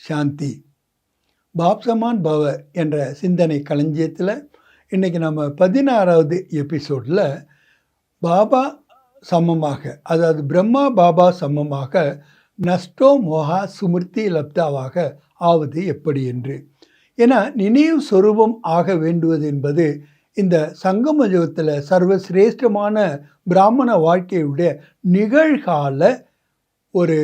சாந்தி. பாப்சமான் பவ என்ற சிந்தனை களஞ்சியத்தில் இன்றைக்கி நம்ம 16வது எபிசோடில் பாபா சமமாக, அதாவது பிரம்மா பாபா சமமாக நஷ்டோ மோகா சுமிருத்தி லப்தாவாக ஆவது எப்படி என்று. ஏன்னா நினைவு சொரூபம் ஆக வேண்டுவது என்பது இந்த சங்கம யுகத்தில் சர்வசிரேஷ்டமான பிராமண வாழ்க்கையுடைய நிகழ்கால ஒரு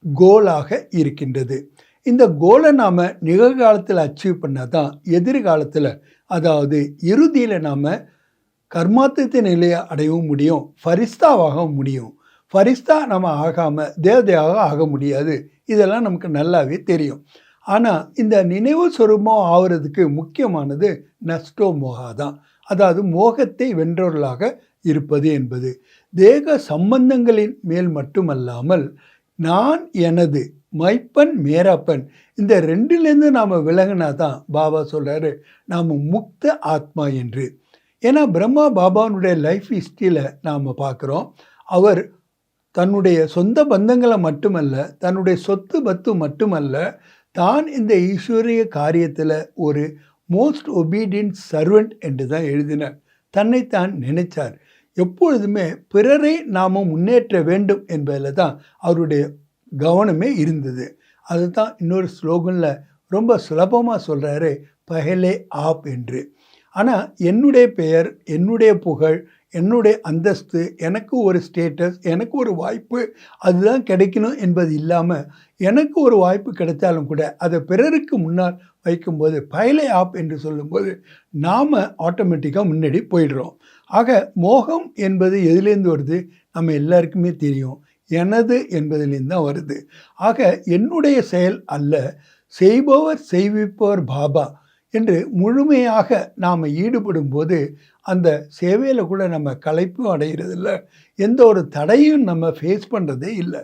கோலாக இருக்கின்றது. இந்த கோலை நாம் நிகழ்காலத்தில் அச்சீவ் பண்ணால் தான் எதிர்காலத்தில், அதாவது இறுதியில் நாம் கர்மாத்திய நிலையை அடையவும் முடியும், ஃபரிஸ்தாவாக முடியும். ஃபரிஸ்தா நம்ம ஆகாமல் தேவதையாக ஆக முடியாது. இதெல்லாம் நமக்கு நல்லாவே தெரியும். ஆனால் இந்த நினைவு சொரூபம் ஆகிறதுக்கு முக்கியமானது நஷ்டோ மோகா தான். அதாவது மோகத்தை வென்றவர்களாக இருப்பது என்பது தேக சம்பந்தங்களின் மேல் மட்டுமல்லாமல் நான் எனது மைப்பன் மேராப்பன் இந்த ரெண்டுலேருந்து நாம் விலகினா தான் பாபா சொல்கிறாரு நாம் முக்த ஆத்மா என்று. ஏன்னா பிரம்மா பாபாவுடைய லைஃப் ஹிஸ்ட்ரியில் நாம் பார்க்குறோம், அவர் தன்னுடைய சொந்த பந்தங்களை மட்டுமல்ல, தன்னுடைய சொத்து பத்து மட்டுமல்ல, தான் இந்த ஈஸ்வரிய காரியத்தில் ஒரு மோஸ்ட் ஒபீடியன்ட் சர்வெண்ட் என்று தான் எழுதினார். தன்னைத்தான் நினைச்சார். எப்பொழுதுமே பிறரை நாம் முன்னேற்ற வேண்டும் என்பதில் தான் அவருடைய கவனமே இருந்தது. அதுதான் இன்னொரு ஸ்லோகனில் ரொம்ப சுலபமாக சொல்கிறாரு, பஹலே ஆப் என்று. ஆனால் என்னுடைய பெயர், என்னுடைய புகழ், என்னுடைய அந்தஸ்து, எனக்கு ஒரு ஸ்டேட்டஸ், எனக்கு ஒரு வாய்ப்பு அதுதான் கிடைக்கணும் என்பது இல்லாமல், எனக்கு ஒரு வாய்ப்பு கிடைத்தாலும் கூட அதை பிறருக்கு முன்னால் வைக்கும்போது பஹலே ஆப் என்று சொல்லும்போது நாம் ஆட்டோமேட்டிக்காக முன்னாடி போயிடுறோம். ஆக மோகம் என்பது எதுலேருந்து வருது நம்ம எல்லாருக்குமே தெரியும், எனது என்பதிலிருந்து தான் வருது. ஆக என்னுடைய செயல் அல்ல, செய்பவர் செய்விப்பவர் பாபா என்று முழுமையாக நாம் ஈடுபடும் போது அந்த சேவையில் கூட நம்ம களைப்பும் அடைகிறதில்ல, எந்த ஒரு தடையும் நம்ம ஃபேஸ் பண்ணுறதே இல்லை.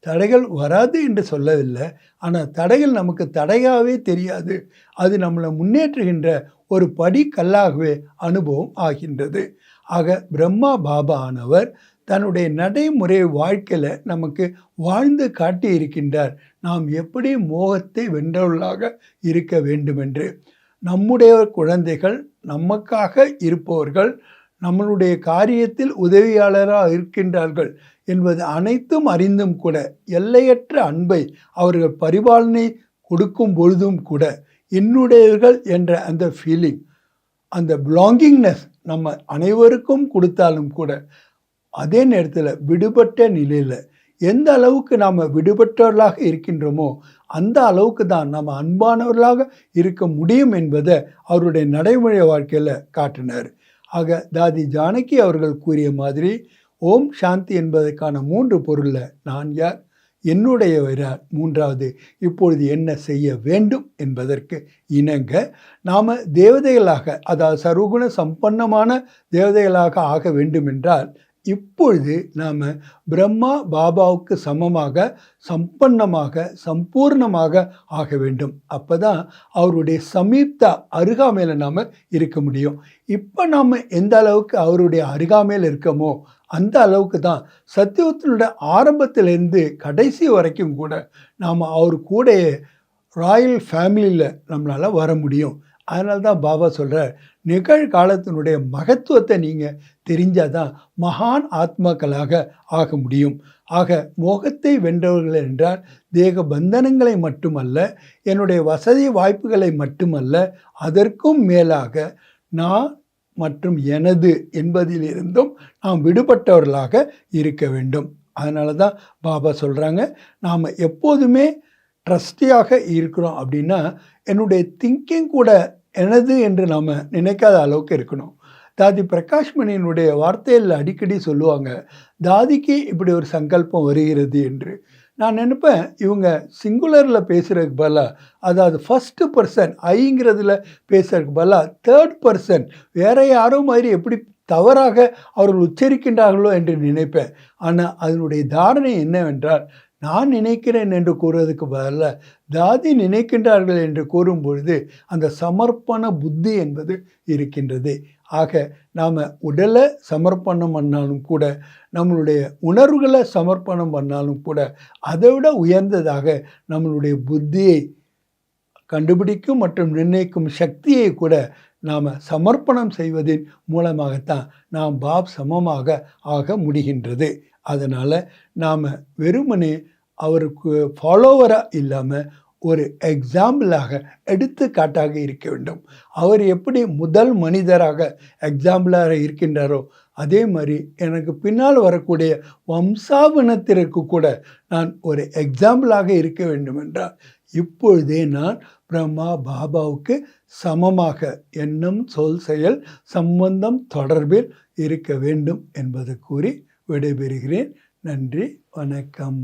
தடைகள் வராது என்று சொல்லவில்லை, ஆனால் தடைகள் நமக்கு தடையாகவே தெரியாது. அது நம்மளை முன்னேற்றுகின்ற ஒரு படிக்கல்லாகவே அனுபவம் ஆகின்றது. ஆக பிரம்மா பாபா ஆனவர் தன்னுடைய நடைமுறை வாழ்க்கையில் நமக்கு வாழ்ந்து காட்டி இருக்கின்றார் நாம் எப்படி மோகத்தை வென்றவர்களாக இருக்க வேண்டுமென்று. நம்முடைய குழந்தைகள், நமக்காக இருப்பவர்கள், நம்மளுடைய காரியத்தில் உதவியாளராக இருக்கின்றார்கள் என்பது அனைத்தும் அறிந்தும் கூட எல்லையற்ற அன்பை அவர்கள் பரிபாலனை கொடுக்கும் பொழுதும் கூட என்னுடையவர்கள் என்ற அந்த ஃபீலிங், அந்த பிலாங்கிங்னஸ் நம்ம அனைவருக்கும் கொடுத்தாலும் கூட அதே நேரத்தில் விடுபட்ட நிலையில் எந்த அளவுக்கு நாம் விடுபட்டவர்களாக இருக்கின்றோமோ அந்த அளவுக்கு தான் நம்ம அன்பானவர்களாக இருக்க முடியும் என்பதை அவருடைய நடைமுறை வாழ்க்கையில் காட்டினார். ஆக தாதி ஜானகி அவர்கள் கூறிய மாதிரி ஓம் சாந்தி என்பதற்கான 3 பொருளில் நான் யார், என்னுடையவர் யார், 3வது இப்பொழுது என்ன செய்ய வேண்டும் என்பதற்கு இணங்க நாம் தேவதைகளாக, அதாவது சர்வகுண சம்பன்னமான தேவதைகளாக ஆக வேண்டும் என்றால் இப்பொழுது நாம் பிரம்மா பாபாவுக்கு சமமாக, சம்பன்னமாக, சம்பூர்ணமாக ஆக வேண்டும். அப்போ தான் அவருடைய சமீப அருகாமையில் நாம் இருக்க முடியும். இப்போ நாம் எந்த அளவுக்கு அவருடைய அருகாமையில் இருக்கமோ அந்த அளவுக்கு தான் சத்தியுகத்தினுடைய ஆரம்பத்திலேருந்து கடைசி வரைக்கும் கூட நாம் அவர் கூட ராயல் ஃபேமிலியில் நம்மளால் வர முடியும். அதனால தான் பாபா சொல்கிறார், நிகழ்காலத்தினுடைய மகத்துவத்தை நீங்கள் தெரிஞ்சால் தான் மகான் ஆத்மாக்களாக ஆக முடியும். ஆக மோகத்தை வென்றவர்கள் என்றால் தேக பந்தனங்களை மட்டுமல்ல, என்னுடைய வசதி வாய்ப்புகளை மட்டுமல்ல, அதற்கும் மேலாக நான் மற்றும் எனது என்பதிலிருந்தும் நாம் விடுபட்டவர்களாக இருக்க வேண்டும். அதனால தான் பாபா சொல்கிறாங்க, நாம் எப்போதுமே ட்ரஸ்டியாக இருக்கிறோம் அப்படின்னா என்னுடைய திங்கிங் கூட எனது என்று நாம் நினைக்காத அளவுக்கு இருக்கணும். தாதி பிரகாஷ்மணியினுடைய வார்த்தையில் அடிக்கடி சொல்லுவாங்க, தாதிக்கு இப்படி ஒரு சங்கல்பம் வருகிறது என்று. நான் நினைப்பேன், இவங்க சிங்குலரில் பேசுகிறதுக்கு பதிலாக, அதாவது ஃபஸ்ட்டு பர்சன் ஐங்கிறதுல பேசுகிறதுக்கு பதிலாக 3rd பர்சன் வேற யாரோ மாதிரி எப்படி தவறாக அவர்கள் உச்சரிக்கின்றார்களோ என்று நினைப்பேன். ஆனால் அதனுடைய தாரணை என்னவென்றால், நான் நினைக்கிறேன் என்று கூறுவதற்கு பதிலாக தாதி நினைக்கின்றார்கள் என்று கூறும் பொழுது அந்த சமர்ப்பண புத்தி என்பது இருக்கின்றது. ஆக நாம் உடலை சமர்ப்பணம் பண்ணாலும் கூட, நம்மளுடைய உணர்வுகளை சமர்ப்பணம் பண்ணாலும் கூட, அதை விட உயர்ந்ததாக நம்மளுடைய புத்தியை கண்டுபிடிக்கும் மற்றும் நிர்ணயிக்கும் சக்தியை கூட நாம் சமர்ப்பணம் செய்வதின் மூலமாகத்தான் நாம் பாப் சமமாக ஆக முடிகின்றது. அதனால் நாம் வெறுமனே அவருக்கு ஃபாலோவராக இல்லாமல் ஒரு எக்ஸாம்பிளாக எடுத்துக்காட்டாக இருக்க வேண்டும். அவர் எப்படி முதல் மனிதராக எக்ஸாம்பிளாக இருக்கின்றாரோ அதே மாதிரி எனக்கு பின்னால் வரக்கூடிய வம்சாவனத்திற்கு கூட நான் ஒரு எக்ஸாம்பிளாக இருக்க வேண்டும் என்றால் இப்பொழுதே நான் பிரம்மா பாபாவுக்கு சமமாக எண்ணம், சொல், செயல், சம்பந்தம், தொடர்பில் இருக்க வேண்டும் என்பது கூறி விடைபெறுகிறேன். நன்றி, வணக்கம்.